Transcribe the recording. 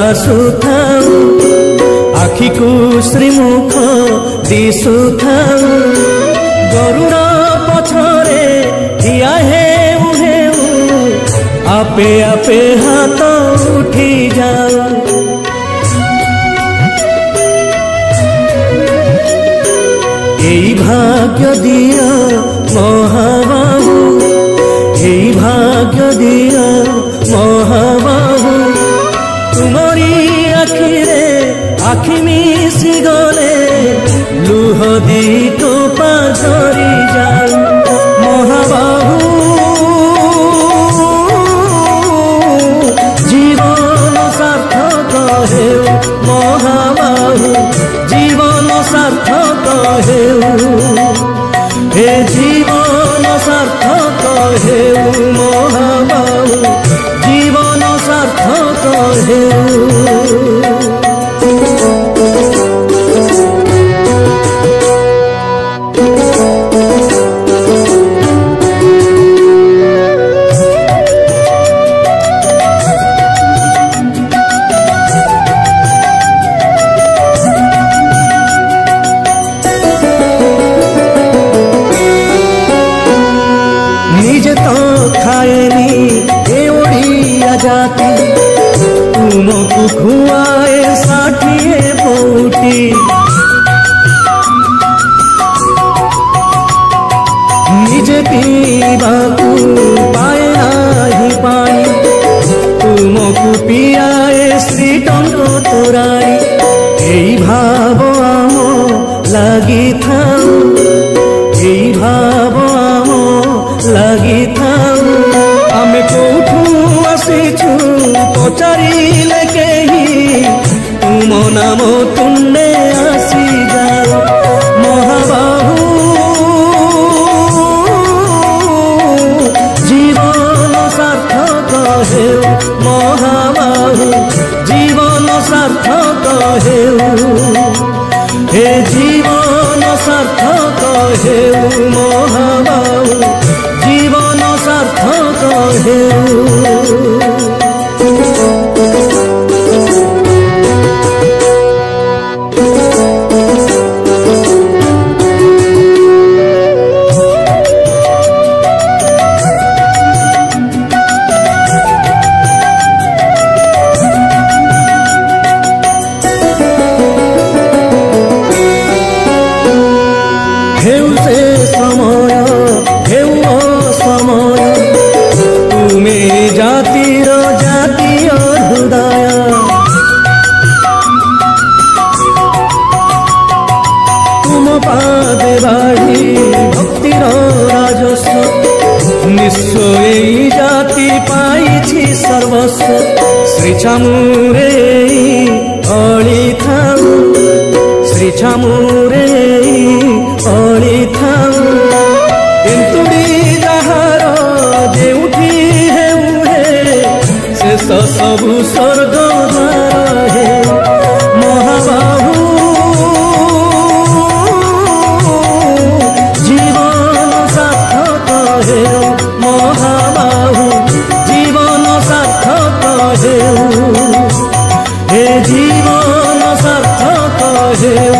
आसुथाऊ आखि को श्रीमुख दिशुथाऊ गरुड़ पछरे ठिया हेउ हेउ आपे आपे हाथ उठी जाऊ एई भाग्य दिया महाबाहु एई भाग्य दिया महाबाहु तुमरी आखिरे आखि मिसी गले लुह दी टोपा झरी जाऊ महाबाहु जीवन सार्थक हेउ महाबाहु जीवन सार्थक हेउ हे जीवन सार्थक हेउ महाबाहु जीवन सार्थक हेउ निजे तो खाएनी ए ओडिया जाती तुमको खुआए 60 पौटी निजे पीवाकू पाए नाही पानी तुमको पियाए श्री टंको तोराई एई भाव आम लगी थाऊ एई भाव आम लगी थाऊ आमे कोठू आसीछु पचारिले केही तुम नाम तुंडे आसी जाओ महाबाहु जीवन सार्थक हेउ महाबाहु जीवन सार्थक हेउ हे जीवन सार्थक हेउ महाबाहु जीवन सार्थक हेउ हेउ से समय हेउ समय तुम्हें जातिर जातीय हृदय तुम पादे बाढ़ी भक्तिर राजस्व निश्चय जाति पाई सर्वस्व श्री छामुरे अली थाऊ श्री छामुरे अली थाऊ एंतुड़ी जहार जेउठी हेउ हे शेष सबु स्वर्ग द्वार हे महाबाहु जीवन सार्थक हेउ महाबाहु जीवन सार्थक हेउ हे जीवन सार्थक हेउ